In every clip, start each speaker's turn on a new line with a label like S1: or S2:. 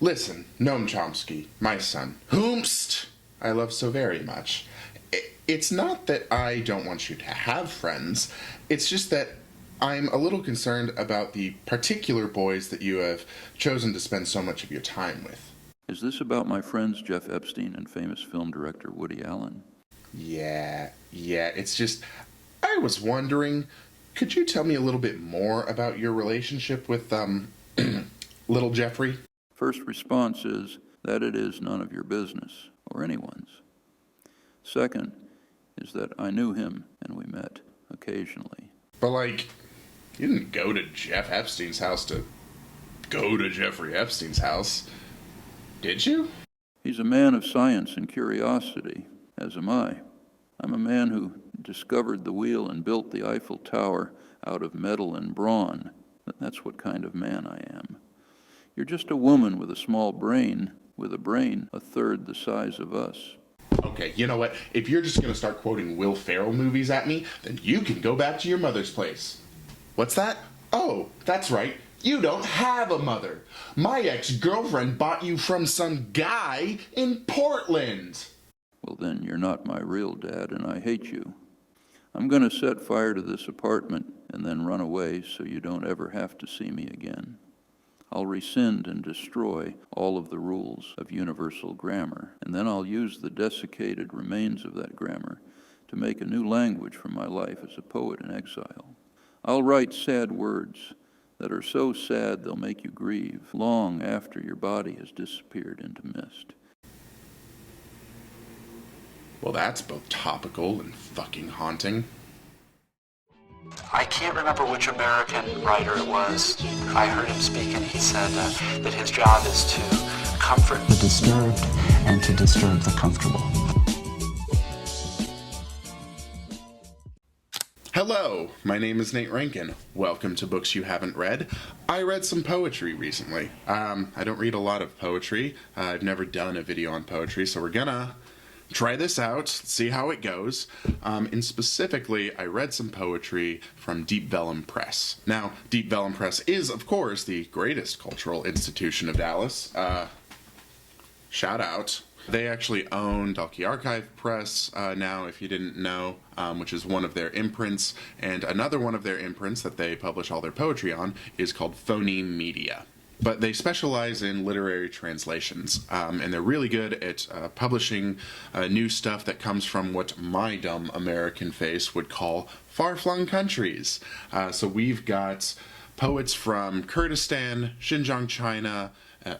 S1: Listen, Noam Chomsky, my son, whomst I love so very much. It's not that I don't want you to have friends, it's just that I'm a little concerned about the particular boys that you have chosen to spend so much of your time with.
S2: Is this about my friends Jeff Epstein and famous film director Woody Allen?
S1: Yeah, it's just, I was wondering, could you tell me a little bit more about your relationship with, little Jeffrey?
S2: First response is that it is none of your business, or anyone's. Second is that I knew him and we met occasionally.
S1: But you didn't go to Jeff Epstein's house to go to Jeffrey Epstein's house, did you?
S2: He's a man of science and curiosity, as am I. I'm a man who discovered the wheel and built the Eiffel Tower out of metal and brawn. That's what kind of man I am. You're just a woman with a small brain, with a brain a third the size of us.
S1: Okay, you know what? If you're just gonna start quoting Will Ferrell movies at me, then you can go back to your mother's place. What's that? Oh, that's right. You don't have a mother. My ex-girlfriend bought you from some guy in Portland.
S2: Well, then you're not my real dad, and I hate you. I'm gonna set fire to this apartment and then run away so you don't ever have to see me again. I'll rescind and destroy all of the rules of universal grammar, and then I'll use the desiccated remains of that grammar to make a new language for my life as a poet in exile. I'll write sad words that are so sad they'll make you grieve long after your body has disappeared into mist.
S1: Well, that's both topical and fucking haunting.
S3: I can't remember which American writer it was. I heard him speak and he said that his job is to comfort the disturbed and to disturb the comfortable.
S1: Hello, my name is Nate Rankin. Welcome to Books You Haven't Read. I read some poetry recently. I don't read a lot of poetry. I've never done a video on poetry, so we're gonna try this out, see how it goes. And specifically, I read some poetry from Deep Vellum Press. Now, Deep Vellum Press is, of course, the greatest cultural institution of Dallas. Shout out. They actually own Dalkey Archive Press now, if you didn't know, which is one of their imprints. And another one of their imprints that they publish all their poetry on is called Phoneme Media. But they specialize in literary translations, and they're really good at publishing new stuff that comes from what my dumb American face would call far-flung countries. So we've got poets from Kurdistan, Xinjiang, China,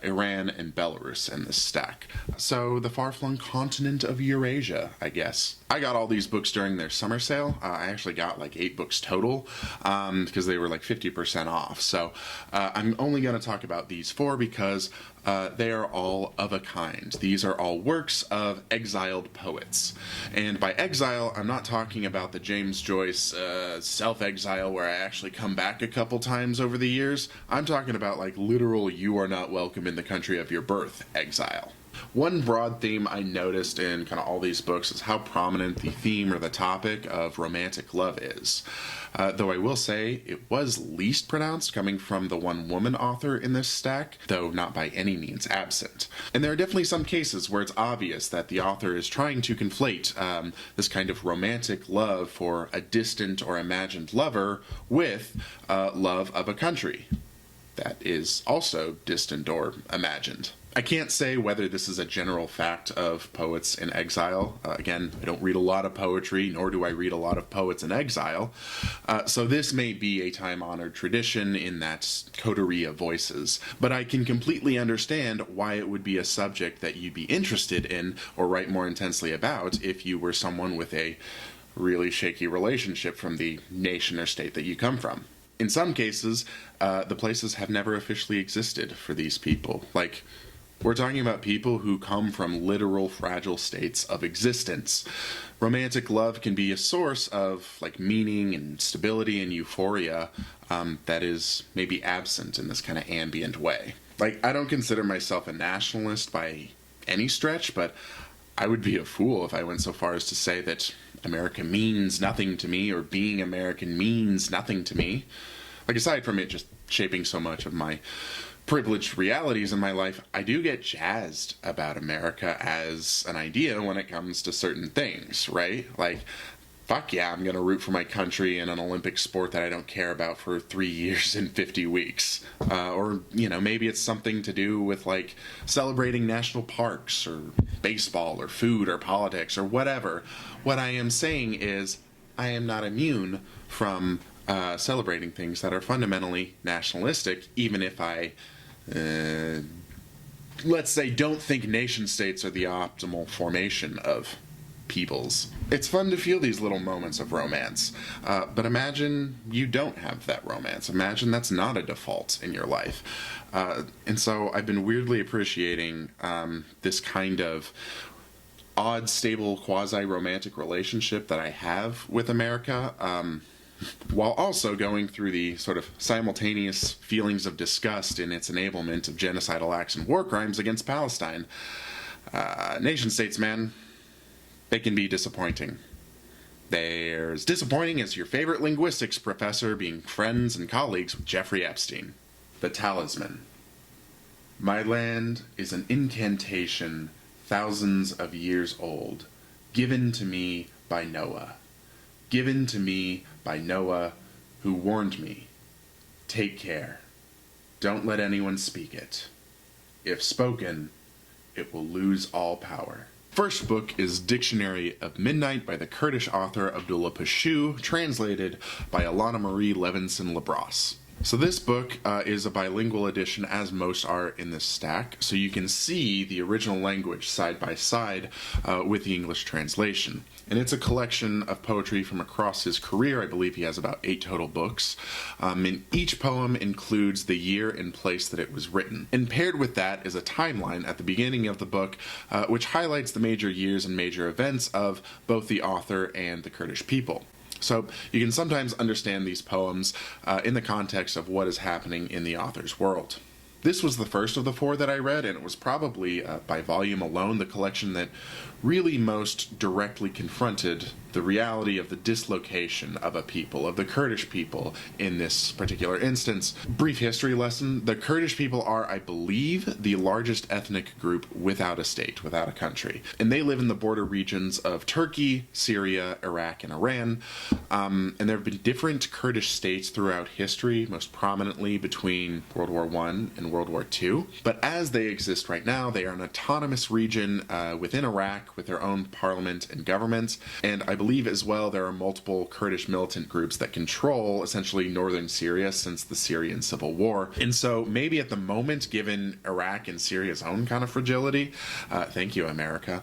S1: Iran, and Belarus in this stack. So the far-flung continent of Eurasia, I guess. I got all these books during their summer sale. I actually got 8 books total because they were 50% off. So I'm only going to talk about these 4 because they are all of a kind. These are all works of exiled poets. And by exile, I'm not talking about the James Joyce self-exile where I actually come back a couple times over the years. I'm talking about literal you are not welcome in the country of your birth exile. One broad theme I noticed in kind of all these books is how prominent the theme or the topic of romantic love is. Though I will say it was least pronounced coming from the one woman author in this stack, though not by any means absent. And there are definitely some cases where it's obvious that the author is trying to conflate this kind of romantic love for a distant or imagined lover with love of a country that is also distant or imagined. I can't say whether this is a general fact of poets in exile. Again, I don't read a lot of poetry, nor do I read a lot of poets in exile. So this may be a time-honored tradition in that coterie of voices. But I can completely understand why it would be a subject that you'd be interested in or write more intensely about if you were someone with a really shaky relationship from the nation or state that you come from. In some cases, the places have never officially existed for these people. We're talking about people who come from literal fragile states of existence. Romantic love can be a source of meaning and stability and euphoria that is maybe absent in this kind of ambient way. I don't consider myself a nationalist by any stretch, but I would be a fool if I went so far as to say that America means nothing to me or being American means nothing to me. Aside from it just shaping so much of my privileged realities in my life, I do get jazzed about America as an idea when it comes to certain things, right? Like, fuck yeah, I'm going to root for my country in an Olympic sport that I don't care about for 3 years and 50 weeks. Or, maybe it's something to do with, like, celebrating national parks or baseball or food or politics or whatever. What I am saying is I am not immune from celebrating things that are fundamentally nationalistic, even if I, let's say, don't think nation states are the optimal formation of peoples. It's fun to feel these little moments of romance, but imagine you don't have that romance. Imagine that's not a default in your life. And so I've been weirdly appreciating this kind of odd, stable, quasi-romantic relationship that I have with America, while also going through the sort of simultaneous feelings of disgust in its enablement of genocidal acts and war crimes against Palestine. Nation states, man, they can be disappointing. They're as disappointing as your favorite linguistics professor being friends and colleagues with Jeffrey Epstein. The Talisman. My land is an incantation thousands of years old, given to me by Noah. Given to me by Noah, who warned me, take care. Don't let anyone speak it. If spoken, it will lose all power. First book is Dictionary of Midnight by the Kurdish author Abdulla Pashew, translated by Alana Marie Levinson-LaBrosse. So this book is a bilingual edition, as most are in this stack, so you can see the original language side by side with the English translation. And it's a collection of poetry from across his career. I believe he has about 8 total books. And each poem includes the year and place that it was written. And paired with that is a timeline at the beginning of the book, which highlights the major years and major events of both the author and the Kurdish people. So you can sometimes understand these poems in the context of what is happening in the author's world. This was the first of the 4 that I read, and it was probably, by volume alone, the collection that really most directly confronted the reality of the dislocation of a people, of the Kurdish people in this particular instance. Brief history lesson: the Kurdish people are, I believe, the largest ethnic group without a state, without a country. And they live in the border regions of Turkey, Syria, Iraq, and Iran. And there have been different Kurdish states throughout history, most prominently between World War I and World War II. But as they exist right now, they are an autonomous region within Iraq with their own parliament and government. And I believe as well there are multiple Kurdish militant groups that control essentially northern Syria since the Syrian civil war. And so maybe at the moment, given Iraq and Syria's own kind of fragility, thank you, America,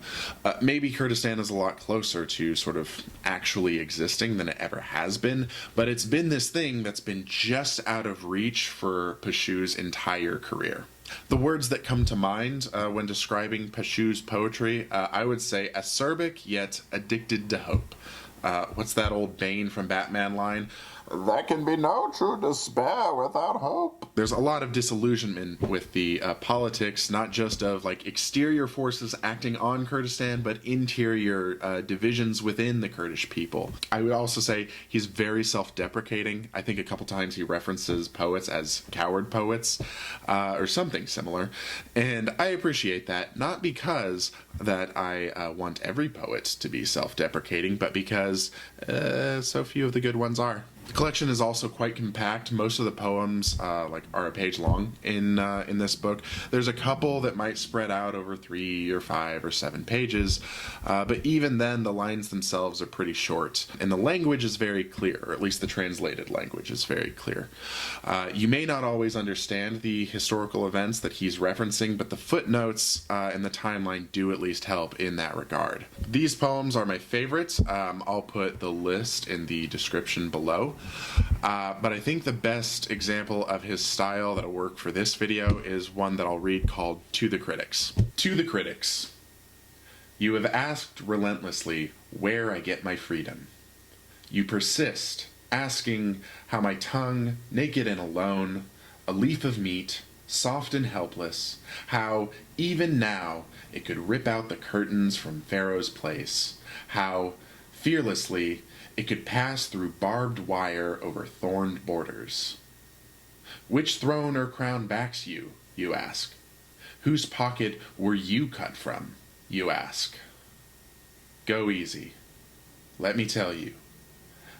S1: maybe Kurdistan is a lot closer to sort of actually existing than it ever has been. But it's been this thing that's been just out of reach for Pashew's entire career. The words that come to mind when describing Pashew's poetry, I would say acerbic yet addicted to hope. What's that old Bane from Batman line? There can be no true despair without hope. There's a lot of disillusionment with the politics, not just of like exterior forces acting on Kurdistan, but interior divisions within the Kurdish people. I would also say he's very self-deprecating. I think a couple times he references poets as coward poets, or something similar. And I appreciate that, not because that I want every poet to be self-deprecating, but because so few of the good ones are. The collection is also quite compact. Most of the poems are a page long in this book. There's a couple that might spread out over 3 or 5 or 7 pages, but even then the lines themselves are pretty short. And the language is very clear, or at least the translated language is very clear. You may not always understand the historical events that he's referencing, but the footnotes and the timeline do at least help in that regard. These poems are my favorites. I'll put the list in the description below. But I think the best example of his style that'll work for this video is one that I'll read called To the Critics. To the Critics. You have asked relentlessly where I get my freedom. You persist, asking how my tongue, naked and alone, a leaf of meat, soft and helpless, how, even now, it could rip out the curtains from Pharaoh's place, how, fearlessly, it could pass through barbed wire over thorned borders. Which throne or crown backs you, you ask? Whose pocket were you cut from, you ask? Go easy. Let me tell you.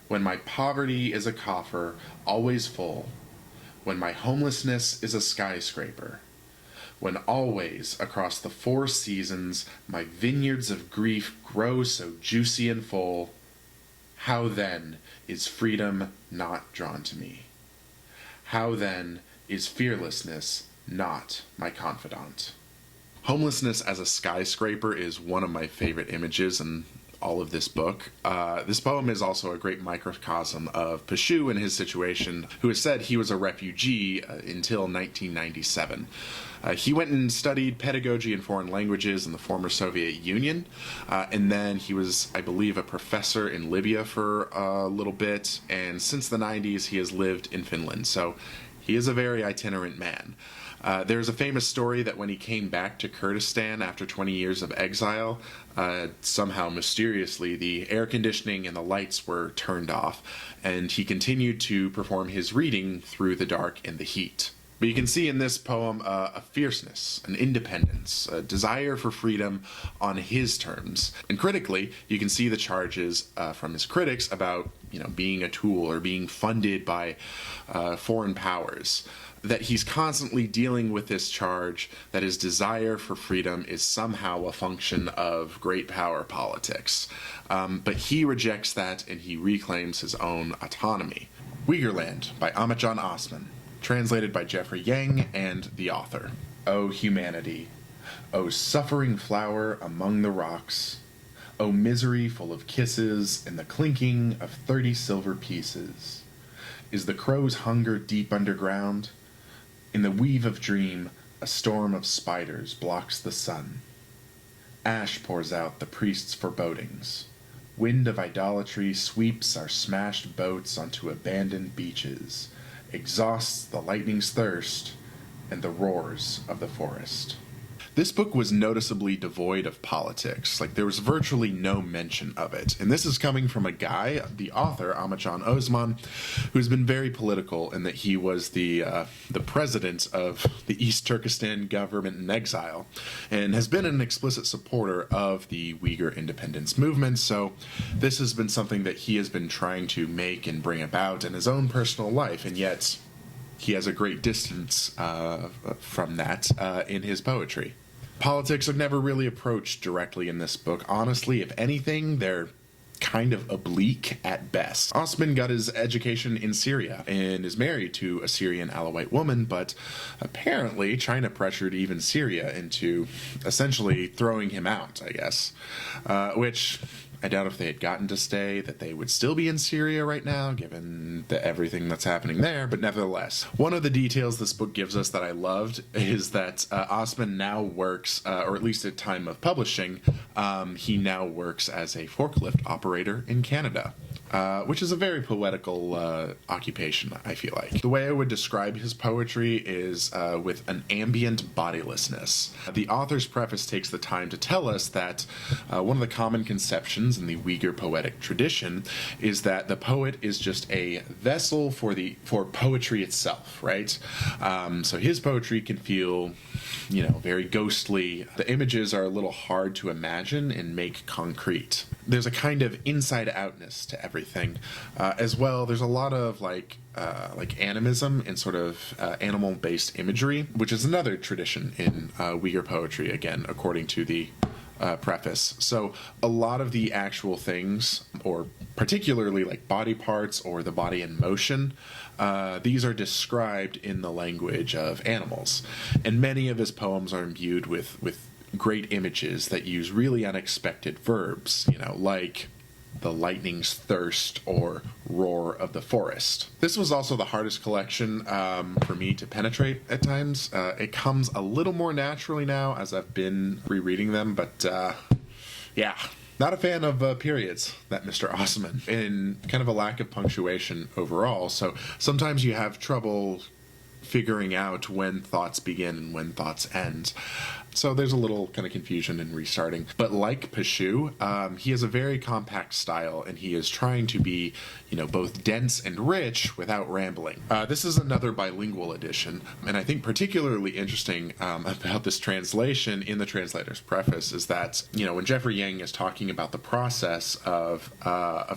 S1: When my poverty is a coffer, always full, when my homelessness is a skyscraper, when always across the 4 seasons my vineyards of grief grow so juicy and full, how then is freedom not drawn to me? How then is fearlessness not my confidant? Homelessness as a skyscraper is one of my favorite images in all of this book. This poem is also a great microcosm of Pashew and his situation, who has said he was a refugee until 1997. He went and studied pedagogy and foreign languages in the former Soviet Union, and then he was, I believe, a professor in Libya for a little bit, and since the 90s he has lived in Finland, so he is a very itinerant man. There's a famous story that when he came back to Kurdistan after 20 years of exile, somehow mysteriously the air conditioning and the lights were turned off, and he continued to perform his reading through the dark and the heat. But you can see in this poem a fierceness, an independence, a desire for freedom on his terms. And critically, you can see the charges from his critics about, being a tool or being funded by foreign powers. That he's constantly dealing with this charge that his desire for freedom is somehow a function of great power politics. But he rejects that and he reclaims his own autonomy. Uyghurland by Ahmatjan Osman, translated by Jeffrey Yang and the author. O humanity, O suffering flower among the rocks, O misery full of kisses and the clinking of 30 silver pieces. Is the crow's hunger deep underground? In the weave of dream, a storm of spiders blocks the sun. Ash pours out the priest's forebodings. Wind of idolatry sweeps our smashed boats onto abandoned beaches, exhausts the lightning's thirst and the roars of the forest. This book was noticeably devoid of politics. There was virtually no mention of it. And this is coming from a guy, the author, Ahmatjan Osman, who's been very political in that he was the president of the East Turkestan government in exile and has been an explicit supporter of the Uyghur independence movement. So this has been something that he has been trying to make and bring about in his own personal life, and yet he has a great distance from that in his poetry. Politics are never really approached directly in this book. Honestly, if anything, they're kind of oblique at best. Osman got his education in Syria and is married to a Syrian Alawite woman, but apparently China pressured even Syria into essentially throwing him out, I guess, which I doubt if they had gotten to stay that they would still be in Syria right now, given everything that's happening there, but nevertheless. One of the details this book gives us that I loved is that Osman now works, or at least at time of publishing, he now works as a forklift operator in Canada. Which is a very poetical occupation, I feel like. The way I would describe his poetry is with an ambient bodilessness. The author's preface takes the time to tell us that one of the common conceptions in the Uyghur poetic tradition is that the poet is just a vessel for poetry itself, right? So his poetry can feel, very ghostly. The images are a little hard to imagine and make concrete. There's a kind of inside-outness to everything. As well, there's a lot of animism and sort of animal-based imagery, which is another tradition in Uyghur poetry, again, according to the preface. So a lot of the actual things, or particularly body parts or the body in motion, these are described in the language of animals. And many of his poems are imbued with great images that use really unexpected verbs, like the lightning's thirst or roar of the forest. This was also the hardest collection for me to penetrate at times. It comes a little more naturally now as I've been rereading them, but yeah, not a fan of periods, that Mr. Osman, and kind of a lack of punctuation overall, so sometimes you have trouble figuring out when thoughts begin and when thoughts end. So there's a little kind of confusion in restarting. But like Pashew, he has a very compact style, and he is trying to be, both dense and rich without rambling. This is another bilingual edition, and I think particularly interesting about this translation in the translator's preface is that, when Jeffrey Yang is talking about the process of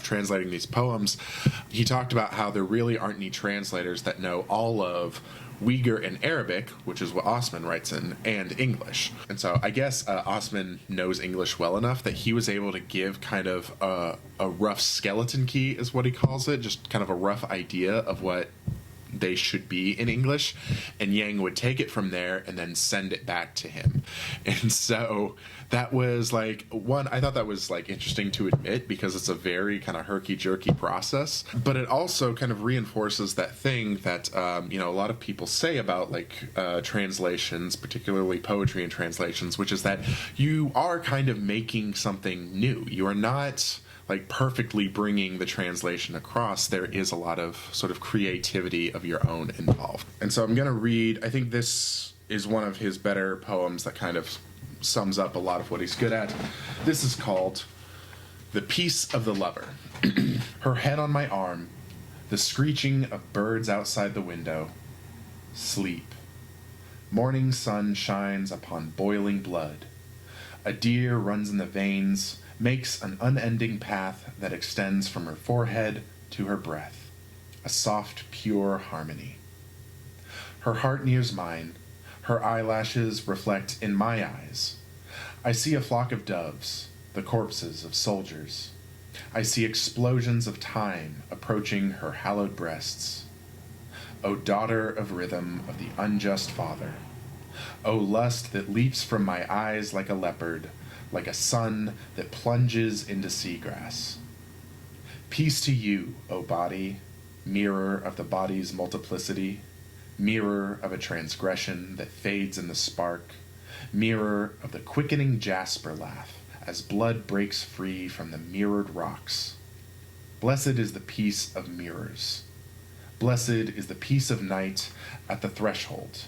S1: translating these poems, he talked about how there really aren't any translators that know all of Uyghur and Arabic, which is what Osman writes in, and English. And so I guess Osman knows English well enough that he was able to give kind of a rough skeleton key, is what he calls it, just kind of a rough idea of what they should be in English, and Yang would take it from there and then send it back to him. And so that was I thought that was interesting to admit, because it's a very kind of herky-jerky process, but it also kind of reinforces that thing that a lot of people say about translations, particularly poetry and translations, which is that you are kind of making something new. You are not perfectly bringing the translation across. There is a lot of sort of creativity of your own involved. And so I'm going to read, I think this is one of his better poems that kind of sums up a lot of what he's good at. This is called The Peace of the Lover. Her head on my arm, the screeching of birds outside the window. Sleep. Morning sun shines upon boiling blood. A deer runs in the veins, makes an unending path that extends from her forehead to her breath, a soft, pure harmony. Her heart nears mine, her eyelashes reflect in my eyes. I see a flock of doves, the corpses of soldiers. I see explosions of time approaching her hallowed breasts. O daughter of rhythm of the unjust father, O lust that leaps from my eyes like a leopard, like a sun that plunges into seagrass. Peace to you, O body, mirror of the body's multiplicity, mirror of a transgression that fades in the spark, mirror of the quickening jasper laugh as blood breaks free from the mirrored rocks. Blessed is the peace of mirrors. Blessed is the peace of night at the threshold.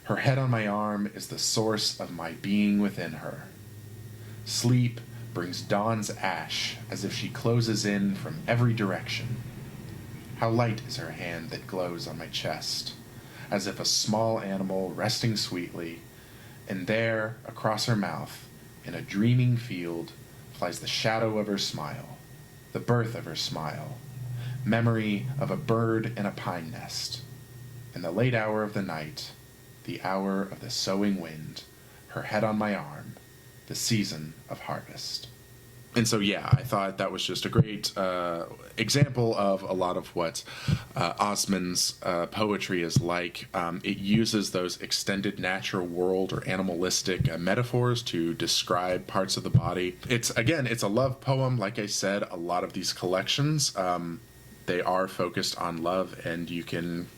S1: Her head on my arm is the source of my being within her. Sleep brings dawn's ash as if she closes in from every direction. How light is her hand that glows on my chest, as if a small animal resting sweetly, and there, across her mouth, in a dreaming field, flies the shadow of her smile, the birth of her smile, memory of a bird in a pine nest. In the late hour of the night, the hour of the sowing wind, her head on my arm, the season of harvest. And so, yeah, I thought that was just a great example of a lot of what Osman's poetry is like. It uses those extended natural world or animalistic metaphors to describe parts of the body. It's a love poem. Like I said, a lot of these collections, they are focused on love, and you can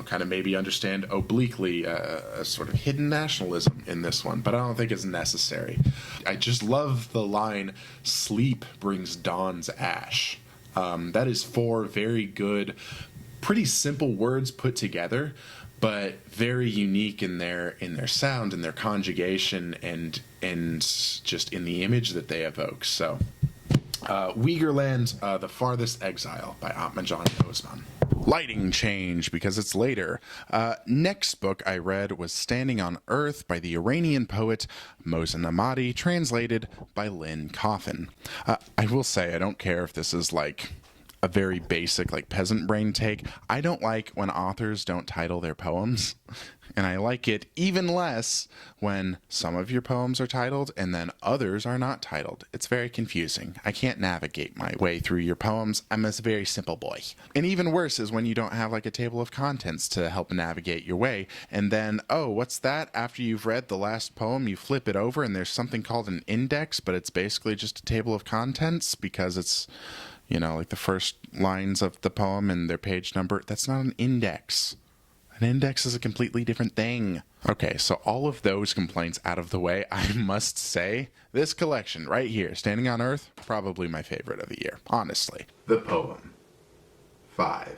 S1: kind of maybe understand obliquely a sort of hidden nationalism in this one, but I don't think it's necessary. I just love the line, sleep brings dawn's ash. That is four very good, pretty simple words put together, but very unique in their sound and their conjugation and just in the image that they evoke. So, Uyghurland, The Farthest Exile by Ahmatjan Osman. Lighting change because it's later. Next book I read was Standing on Earth by the Iranian poet Mohsen Emadi, translated by Lynn Coffin. I will say, I don't care if this is a very basic peasant brain take. I don't like when authors don't title their poems, and I like it even less when some of your poems are titled and then others are not titled. It's very confusing. I can't navigate my way through your poems. I'm a very simple boy. And even worse is when you don't have a table of contents to help navigate your way, and then, oh, what's that? After you've read the last poem, you flip it over and there's something called an index, but it's basically just a table of contents because it's the first lines of the poem and their page number. That's not an index. An index is a completely different thing. Okay, so all of those complaints out of the way, I must say, this collection right here, Standing on Earth, probably my favorite of the year, honestly. The poem. 5.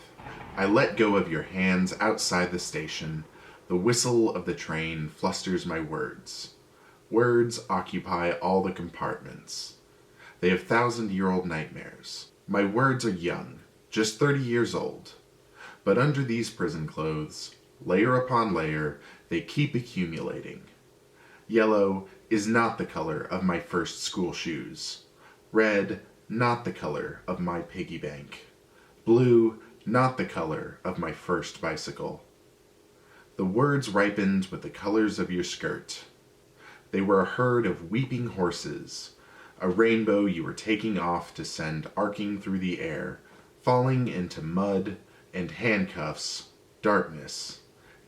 S1: I let go of your hands outside the station. The whistle of the train flusters my words. Words occupy all the compartments. They have thousand-year-old nightmares. My words are young, just 30 years old. But under these prison clothes, layer upon layer, they keep accumulating. Yellow is not the color of my first school shoes. Red, not the color of my piggy bank. Blue, not the color of my first bicycle. The words ripened with the colors of your skirt. They were a herd of weeping horses, a rainbow you were taking off to send arcing through the air, falling into mud and handcuffs, darkness,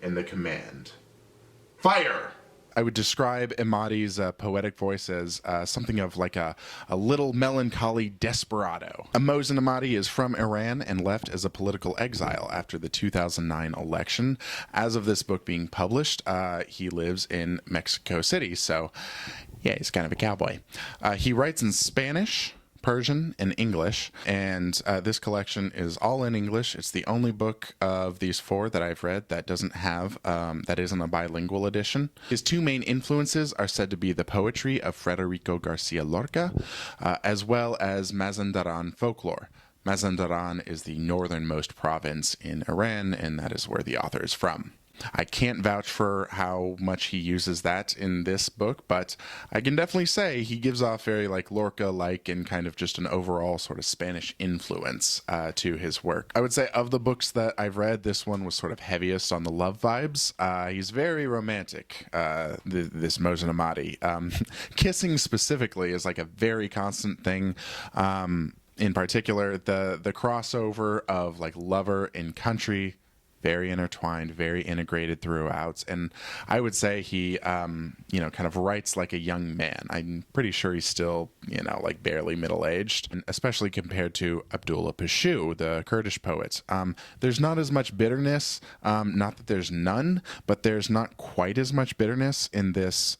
S1: and the command. Fire! I would describe Emadi's poetic voice as something of like a little melancholy desperado. Mohsen Emadi is from Iran and left as a political exile after the 2009 election. As of this book being published, he lives in Mexico City, so yeah, he's kind of a cowboy. He writes in Spanish, Persian, and English, and this collection is all in English. It's the only book of these four that I've read that doesn't have, that isn't a bilingual edition. His two main influences are said to be the poetry of Federico Garcia Lorca, as well as Mazandaran folklore. Mazandaran is the northernmost province in Iran, and that is where the author is from. I can't vouch for how much he uses that in this book, but I can definitely say he gives off very like Lorca-like and kind of just an overall sort of Spanish influence to his work. I would say of the books that I've read, this one was sort of heaviest on the love vibes. He's very romantic, this Mohsen Emadi. Kissing specifically is like a very constant thing. In particular, the crossover of like lover and country, very intertwined, very integrated throughout. And I would say he, kind of writes like a young man. I'm pretty sure he's still, like barely middle-aged, and especially compared to Abdulla Pashew, the Kurdish poet. There's not as much bitterness, not that there's none, but there's not quite as much bitterness in this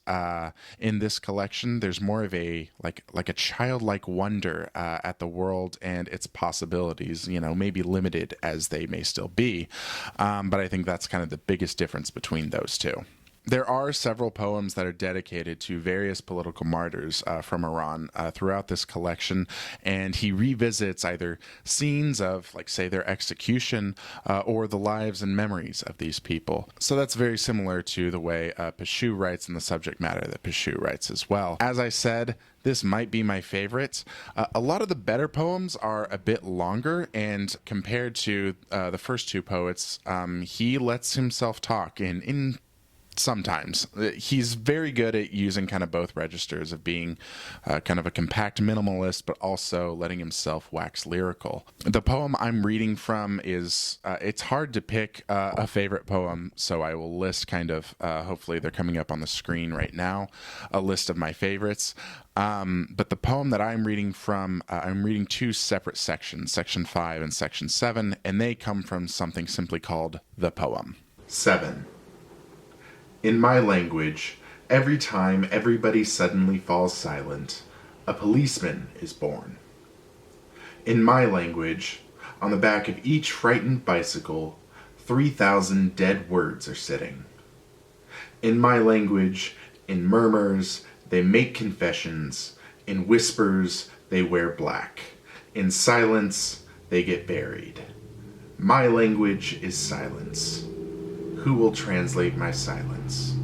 S1: collection. There's more of a, like a childlike wonder at the world and its possibilities, maybe limited as they may still be. But I think that's kind of the biggest difference between those two. There are several poems that are dedicated to various political martyrs from Iran throughout this collection, and he revisits either scenes of, like, say, their execution or the lives and memories of these people. So that's very similar to the way Pashew writes and the subject matter that Pashew writes as well. As I said, this might be my favorite. A lot of the better poems are a bit longer, and compared to the first two poets, he lets himself talk in sometimes. He's very good at using kind of both registers of being kind of a compact minimalist, but also letting himself wax lyrical. The poem I'm reading from is, it's hard to pick a favorite poem, so I will list kind of, hopefully they're coming up on the screen right now, a list of my favorites. But the poem that I'm reading from, I'm reading two separate sections, Section 5 and Section 7, and they come from something simply called the poem. 7. In my language, every time everybody suddenly falls silent, a policeman is born. In my language, on the back of each frightened bicycle, 3,000 dead words are sitting. In my language, in murmurs, they make confessions. In whispers, they wear black. In silence, they get buried. My language is silence. Who will translate my silence?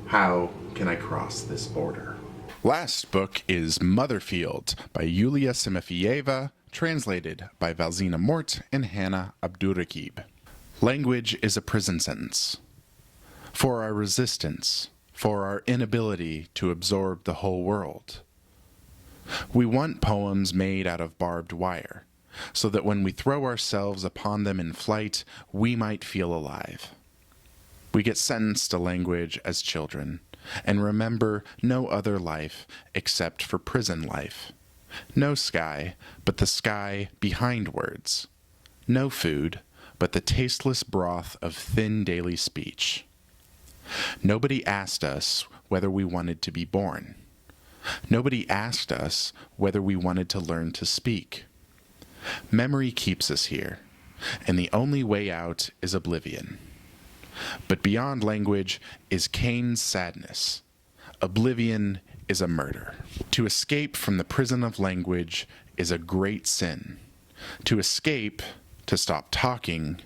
S1: How can I cross this border? Last book is Motherfield by Yulia Cimafiejeva, translated by Valzhyna Mort and Hannah Abdurraqib. Language is a prison sentence. For our resistance, for our inability to absorb the whole world. We want poems made out of barbed wire, so that when we throw ourselves upon them in flight, we might feel alive. We get sentenced to language as children, and remember no other life except for prison life. No sky, but the sky behind words. No food, but the tasteless broth of thin daily speech. Nobody asked us whether we wanted to be born. Nobody asked us whether we wanted to learn to speak. Memory keeps us here, and the only way out is oblivion. But beyond language is Cain's sadness. Oblivion is a murder. To escape from the prison of language is a great sin. To escape, to stop talking,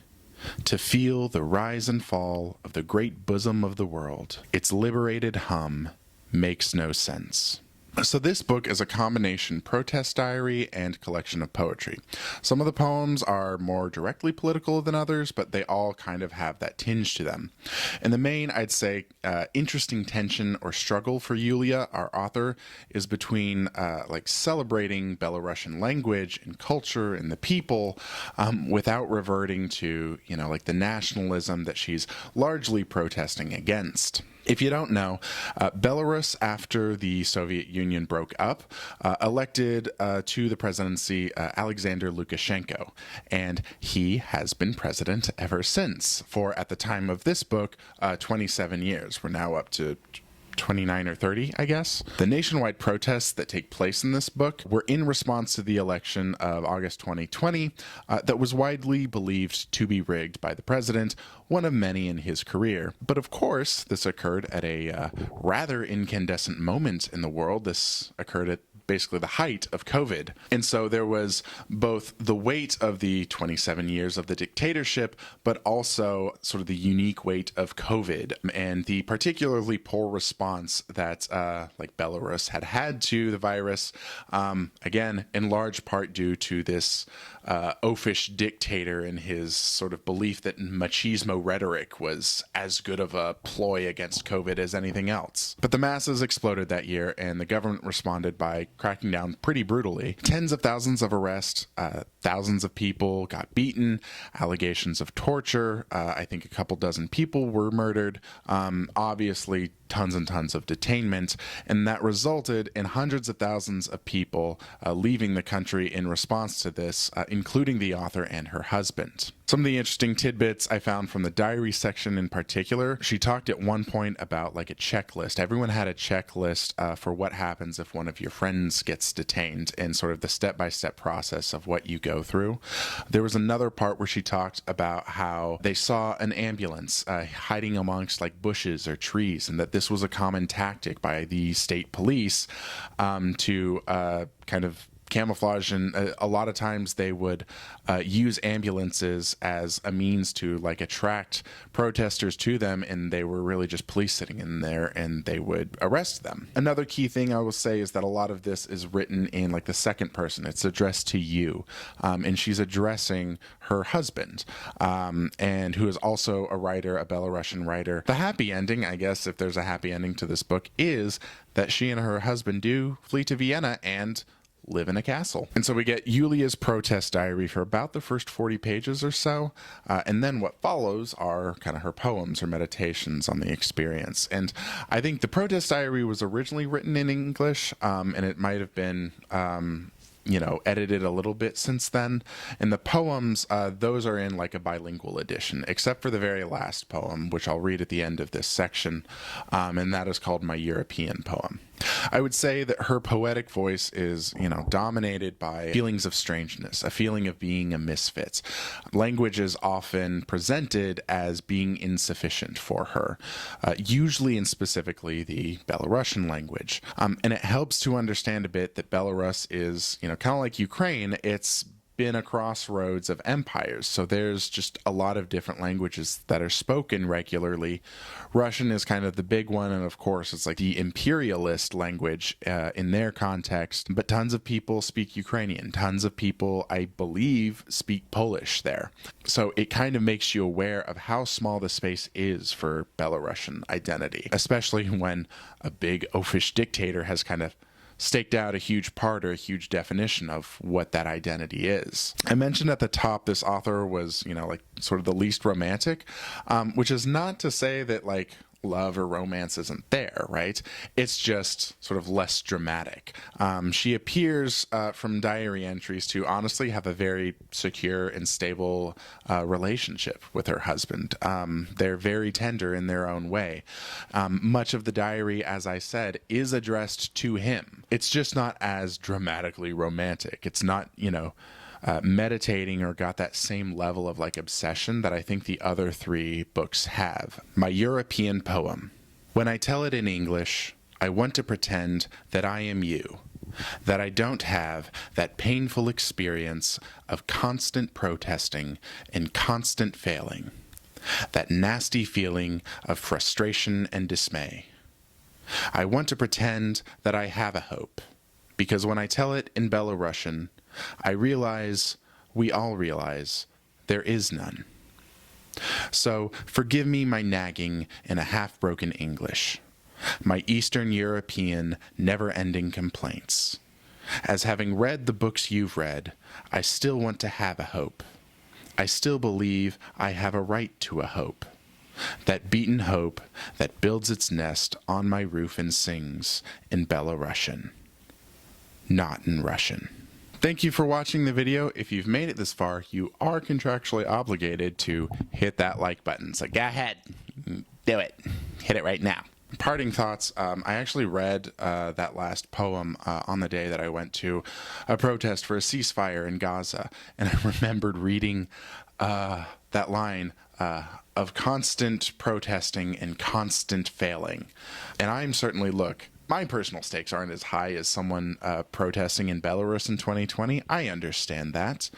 S1: to feel the rise and fall of the great bosom of the world, its liberated hum, makes no sense. So this book is a combination protest diary and collection of poetry. Some of the poems are more directly political than others, but they all kind of have that tinge to them. And the main, I'd say, interesting tension or struggle for Yulia, our author, is between celebrating Belarusian language and culture and the people without reverting to, the nationalism that she's largely protesting against. If you don't know, Belarus, after the Soviet Union broke up, elected to the presidency Alexander Lukashenko, and he has been president ever since, for, at the time of this book, 27 years. We're now up to 29 or 30, I guess. The nationwide protests that take place in this book were in response to the election of August 2020 that was widely believed to be rigged by the president, one of many in his career. But of course, this occurred at a rather incandescent moment in the world. This occurred at basically the height of COVID. And so there was both the weight of the 27 years of the dictatorship, but also sort of the unique weight of COVID and the particularly poor response that Belarus had to the virus, again, in large part due to this oafish dictator and his sort of belief that machismo rhetoric was as good of a ploy against COVID as anything else. But the masses exploded that year, and the government responded by cracking down pretty brutally. Tens of thousands of arrests, thousands of people got beaten, allegations of torture. I think a couple dozen people were murdered. Obviously, tons and tons of detainment, and that resulted in hundreds of thousands of people leaving the country in response to this, including the author and her husband. Some of the interesting tidbits I found from the diary section in particular, she talked at one point about like a checklist. Everyone had a checklist for what happens if one of your friends gets detained and sort of the step-by-step process of what you go through. There was another part where she talked about how they saw an ambulance hiding amongst like bushes or trees, and that this was a common tactic by the state police to kind of camouflage, and a lot of times they would use ambulances as a means to like attract protesters to them, and they were really just police sitting in there and they would arrest them. Another key thing I will say is that a lot of this is written in like the second person. It's addressed to you, and she's addressing her husband, and who is also a writer, a Belarusian writer. The happy ending, I guess, if there's a happy ending to this book, is that she and her husband do flee to Vienna and live in a castle. And so we get Yulia's protest diary for about the first 40 pages or so, and then what follows are kind of her poems or meditations on the experience. And I think the protest diary was originally written in English, and it might have been edited a little bit since then. And the poems, those are in like a bilingual edition, except for the very last poem, which I'll read at the end of this section, and that is called My European Poem. I would say that her poetic voice is, dominated by feelings of strangeness, a feeling of being a misfit. Language is often presented as being insufficient for her, usually and specifically the Belarusian language. And it helps to understand a bit that Belarus is, kind of like Ukraine, it's been a crossroads of empires, so there's just a lot of different languages that are spoken regularly. Russian is kind of the big one, and of course it's like the imperialist language in their context, but tons of people speak Ukrainian, tons of people, I believe, speak Polish there. So it kind of makes you aware of how small the space is for Belarusian identity, especially when a big oafish dictator has kind of staked out a huge part or a huge definition of what that identity is. I mentioned at the top this author was, sort of the least romantic, which is not to say that like love or romance isn't there, right? It's just sort of less dramatic. She appears from diary entries to honestly have a very secure and stable relationship with her husband. They're very tender in their own way. Much of the diary, as I said, is addressed to him. It's just not as dramatically romantic. It's not, meditating or got that same level of like obsession that I think the other three books have. My European poem. When I tell it in English, I want to pretend that I am you, that I don't have that painful experience of constant protesting and constant failing, that nasty feeling of frustration and dismay. I want to pretend that I have a hope, because when I tell it in Belarusian, I realize, we all realize, there is none. So forgive me my nagging in a half-broken English, my Eastern European never-ending complaints. As having read the books you've read, I still want to have a hope. I still believe I have a right to a hope. That beaten hope that builds its nest on my roof and sings in Belarusian, not in Russian. Thank you for watching the video. If you've made it this far, you are contractually obligated to hit that like button. So go ahead, do it. Hit it right now. Parting thoughts. I actually read that last poem on the day that I went to a protest for a ceasefire in Gaza, and I remembered reading that line of constant protesting and constant failing. And I'm certainly, look, my personal stakes aren't as high as someone protesting in Belarus in 2020. I understand that.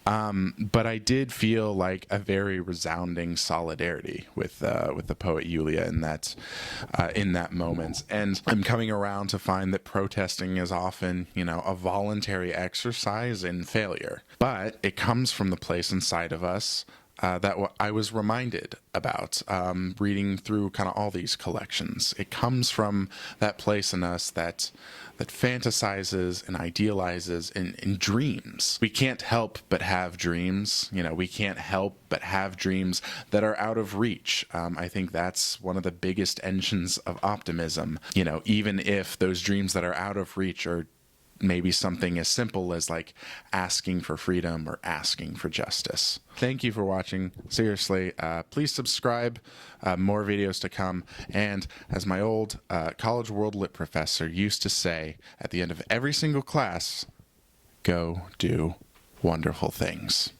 S1: But I did feel like a very resounding solidarity with the poet Yulia in that moment. And I'm coming around to find that protesting is often, a voluntary exercise in failure. But it comes from the place inside of us that I was reminded about reading through kind of all these collections. It comes from that place in us that fantasizes and idealizes and dreams. We can't help but have dreams. We can't help but have dreams that are out of reach. I think that's one of the biggest engines of optimism. Even if those dreams that are out of reach are maybe something as simple as like asking for freedom or asking for justice. Thank you for watching. Seriously, please subscribe. More videos to come. And as my old College World Lit professor used to say at the end of every single class, go do wonderful things.